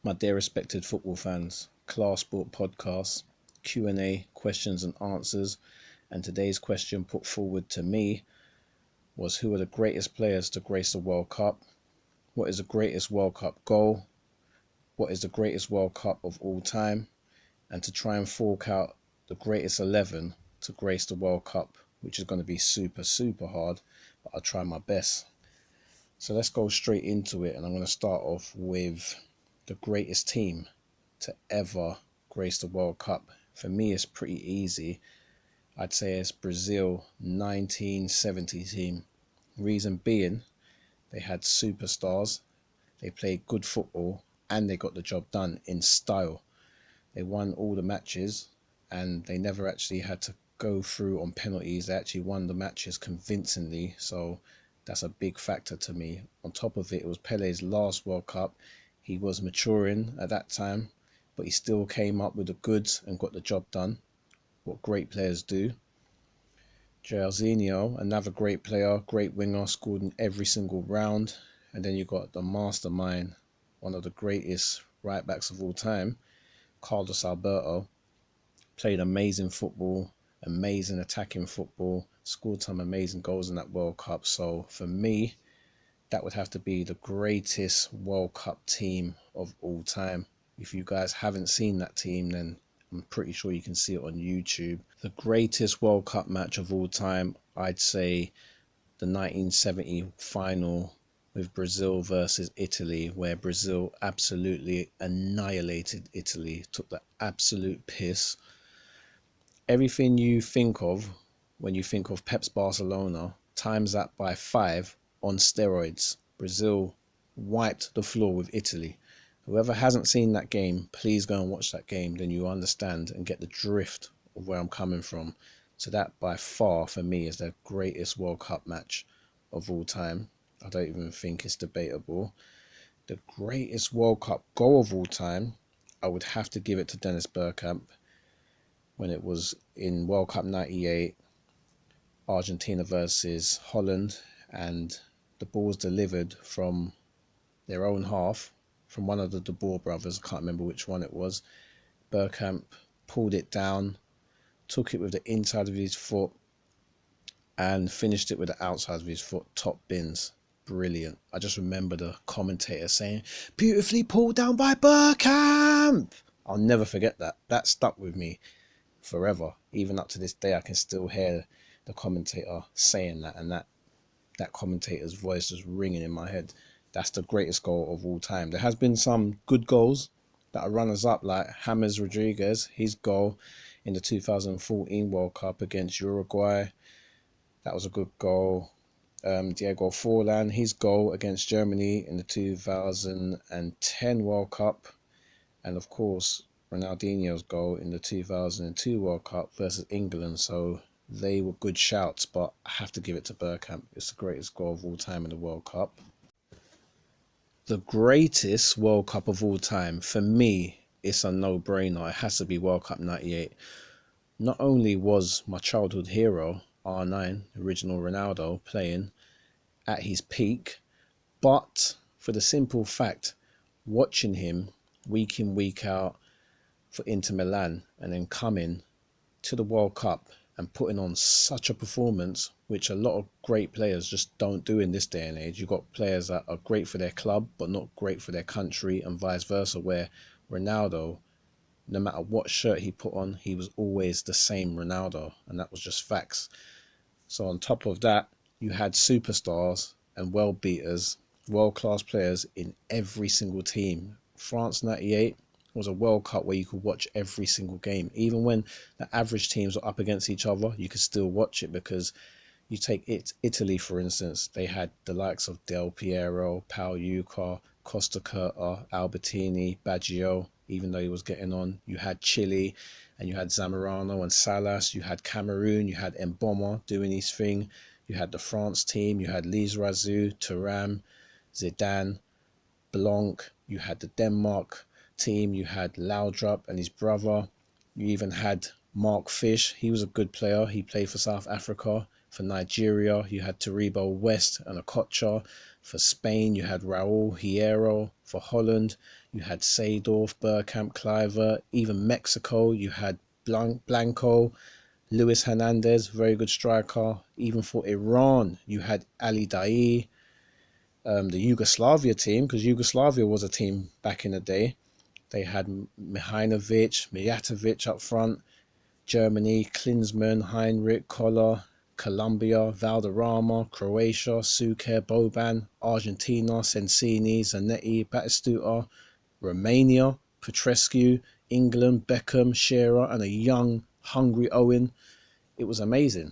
My dear respected football fans, KlarseSport Podcast Q A, questions and answers. And today's question put forward to me was, who are the greatest players to grace the World Cup? What is the greatest World Cup goal? What is the greatest World Cup of all time? And to try and fork out the greatest 11 to grace the World Cup, which is going to be super hard, but I'll try my best. So let's go straight into it, and I'm going to start off with the greatest team to ever grace the World Cup. For me, it's pretty easy. I'd say it's Brazil 1970 team. Reason being, they had superstars, they played good football, and they got the job done in style. They won all the matches, and they never actually had to go through on penalties. They actually won the matches convincingly, so that's a big factor to me. On top of it, it was Pele's last World Cup. He was maturing at that time, but he still came up with the goods and got the job done. What great players do. Jairzinho, another great player, great winger, scored in every single round. And then you got the mastermind, one of the greatest right backs of all time, Carlos Alberto. Played amazing football, amazing attacking football, scored some amazing goals in that World Cup. So for me, that would have to be the greatest World Cup team of all time. If you guys haven't seen that team, then I'm pretty sure you can see it on YouTube. The greatest World Cup match of all time, I'd say the 1970 final with Brazil versus Italy, where Brazil absolutely annihilated Italy, took the absolute piss. Everything you think of when you think of Pep's Barcelona, times that by 5 on steroids. Brazil wiped the floor with Italy. Whoever hasn't seen that game, please go and watch that game, then you understand and get the drift of where I'm coming from. So that by far for me is the greatest World Cup match of all time. I don't even think it's debatable. The greatest World Cup goal of all time, I would have to give it to Dennis Bergkamp when it was in World Cup 98, Argentina versus Holland, and the ball's delivered from their own half, from one of the De Boer brothers, I can't remember which one it was. Bergkamp pulled it down, took it with the inside of his foot, and finished it with the outside of his foot, top bins. Brilliant. I just remember the commentator saying, "Beautifully pulled down by Bergkamp." I'll never forget that. That stuck with me forever. Even up to this day, I can still hear the commentator saying that, and that commentator's voice is ringing in my head. That's the greatest goal of all time. There has been some good goals that are runners up, like James Rodriguez, his goal in the 2014 World Cup against Uruguay. That was a good goal. Diego Forlan, his goal against Germany in the 2010 World Cup. And of course, Ronaldinho's goal in the 2002 World Cup versus England. So they were good shouts, but I have to give it to Bergkamp. It's the greatest goal of all time in the World Cup. The greatest World Cup of all time, for me, it's a no-brainer. It has to be World Cup 98. Not only was my childhood hero, R9, original Ronaldo, playing at his peak, but for the simple fact, watching him week in, week out for Inter Milan, and then coming to the World Cup and putting on such a performance, which a lot of great players just don't do in this day and age. You've got players that are great for their club, but not great for their country, and vice versa, where Ronaldo, no matter what shirt he put on, he was always the same Ronaldo, and that was just facts. So on top of that, you had superstars and world beaters, world-class players in every single team. France 98 was a World Cup where you could watch every single game. Even when the average teams were up against each other, you could still watch it, because you take Italy, for instance, they had the likes of Del Piero, Paul Uca, Costa Curta, Albertini, Baggio, even though he was getting on. You had Chile, and you had Zamorano and Salas. You had Cameroon, you had Mboma doing his thing. You had the France team, you had Lise Razou, Thuram, Zidane, Blanc. You had the Denmark team, you had Laudrup and his brother. You even had Mark Fish, he was a good player. He played for South Africa. For Nigeria, you had Taribo West and Okocha. For Spain, you had Raul Hierro. For Holland, you had Seedorf, Bergkamp, Kluivert. Even Mexico, you had Blanco, Luis Hernandez, very good striker. Even for Iran, you had Ali Daei. The Yugoslavia team, because Yugoslavia was a team back in the day. They had Mihajlovic, Mijatovic up front. Germany, Klinsmann, Heinrich, Koller. Colombia, Valderrama. Croatia, Suker, Boban. Argentina, Sensini, Zanetti, Batistuta. Romania, Petrescu. England, Beckham, Shearer, and a young, hungry Owen. It was amazing.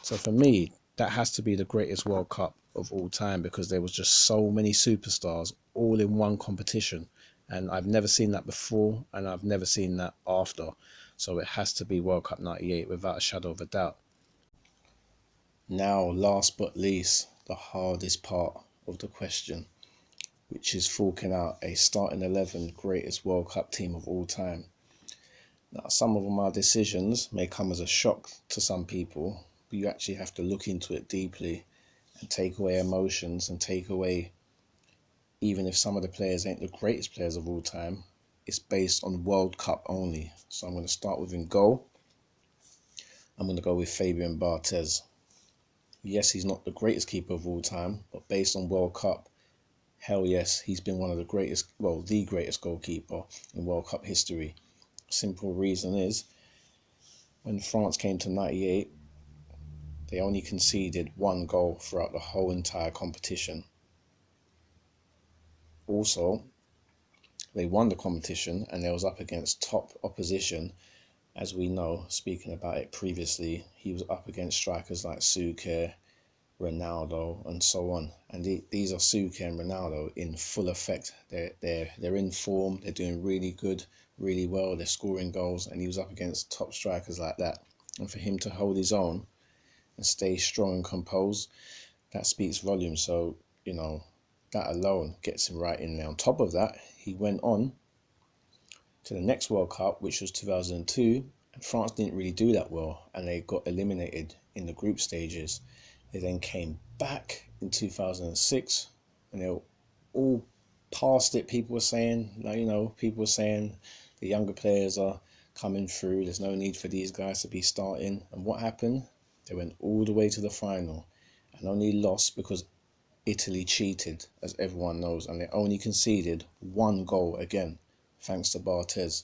So for me, that has to be the greatest World Cup of all time, because there was just so many superstars all in one competition. And I've never seen that before, and I've never seen that after. So it has to be World Cup 98 without a shadow of a doubt. Now, last but least, the hardest part of the question, which is forking out a starting 11 greatest World Cup team of all time. Now, some of my decisions may come as a shock to some people, but you actually have to look into it deeply and take away emotions and take away, even if some of the players ain't the greatest players of all time, it's based on World Cup only. So I'm going to start with in goal. I'm going to go with Fabian Barthez. Yes, he's not the greatest keeper of all time, but based on World Cup, hell yes, he's been one of the greatest, well, the greatest goalkeeper in World Cup history. Simple reason is, when France came to 98, they only conceded one goal throughout the whole entire competition. Also, they won the competition and they was up against top opposition. As we know, speaking about it previously, he was up against strikers like Suker, Ronaldo, and so on. And these are Suker and Ronaldo in full effect. They're in form. They're doing really good, really well. They're scoring goals, and he was up against top strikers like that. And for him to hold his own and stay strong and composed, that speaks volumes. So, that alone gets him right in there. On top of that, he went on to the next World Cup, which was 2002, and France didn't really do that well, and they got eliminated in the group stages. They then came back in 2006, and they were all past it. People were saying, people were saying the younger players are coming through. There's no need for these guys to be starting. And what happened? They went all the way to the final and only lost because Italy cheated, as everyone knows, and they only conceded one goal again, thanks to Barthez.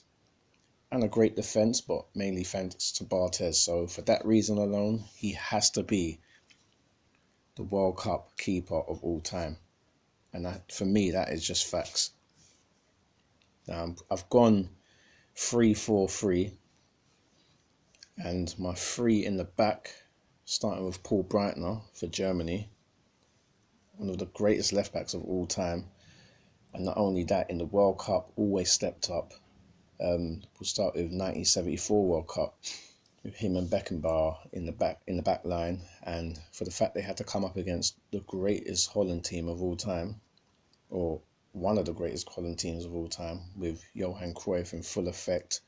And a great defence, but mainly thanks to Barthez. So for that reason alone, he has to be the World Cup keeper of all time. And that, for me, that is just facts. Now, I've gone 3-4-3. And my three in the back, starting with Paul Breitner for Germany, one of the greatest left-backs of all time. And not only that, in the World Cup, always stepped up. We'll start with 1974 World Cup, with him and Beckenbauer in the back line, and for the fact they had to come up against the greatest Holland team of all time, or one of the greatest Holland teams of all time, with Johan Cruyff in full effect.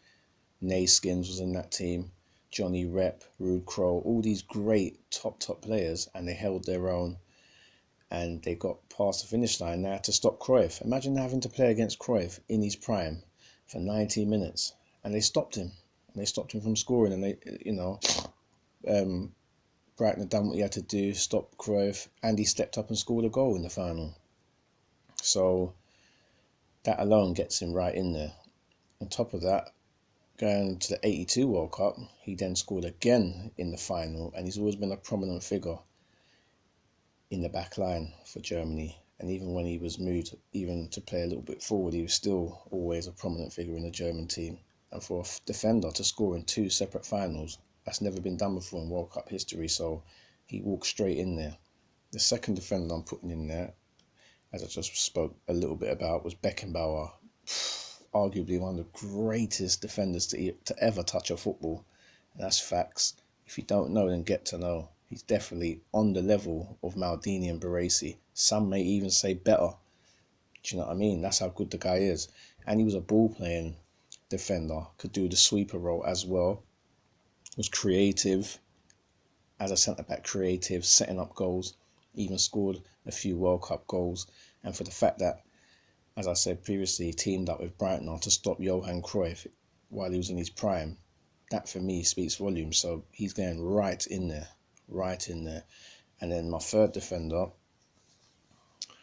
Nayskins was in that team, Johnny Rep, Ruud Krol, all these great top players, and they held their own, and they got past the finish line. They had to stop Cruyff. Imagine having to play against Cruyff in his prime for 90 minutes, and they stopped him. And they stopped him from scoring, and Breitner done what he had to do, stopped Cruyff, and he stepped up and scored a goal in the final. So that alone gets him right in there. On top of that, going to the 82 World Cup, he then scored again in the final, and he's always been a prominent figure in the back line for Germany. And even when he was moved even to play a little bit forward, he was still always a prominent figure in the German team. And for a defender to score in two separate finals, that's never been done before in World Cup history, so he walked straight in there. The second defender I'm putting in there, as I just spoke a little bit about, was Beckenbauer. Arguably one of the greatest defenders to ever touch a football. And that's facts. If you don't know, then get to know. He's definitely on the level of Maldini and Baresi. Some may even say better. Do you know what I mean? That's how good the guy is. And he was a ball-playing defender. Could do the sweeper role as well. Was creative, as a centre-back, creative, setting up goals, even scored a few World Cup goals. And for the fact that, as I said previously, he teamed up with Brighton to stop Johan Cruyff while he was in his prime, that for me speaks volumes. So he's going right in there. And then my third defender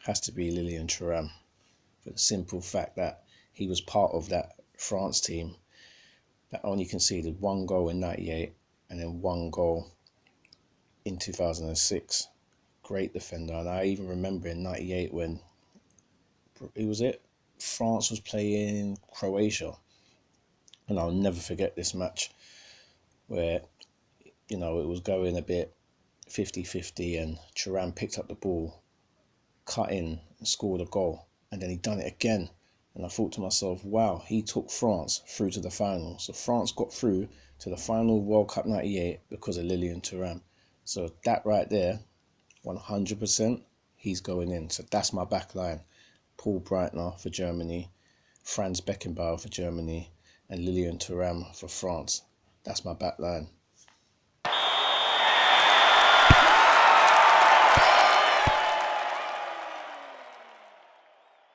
has to be Lilian Thuram, for the simple fact that he was part of that France team that only conceded 1 goal in 98 and then 1 goal in 2006. Great defender. And I even remember in 98 when, France was playing Croatia. And I'll never forget this match where, it was going a bit 50-50 and Thuram picked up the ball, cut in and scored a goal. And then he done it again. And I thought to myself, wow, he took France through to the final. So France got through to the final of World Cup 98 because of Lilian Thuram. So that right there, 100%, he's going in. So that's my back line. Paul Breitner for Germany, Franz Beckenbauer for Germany, and Lilian Thuram for France. That's my back line.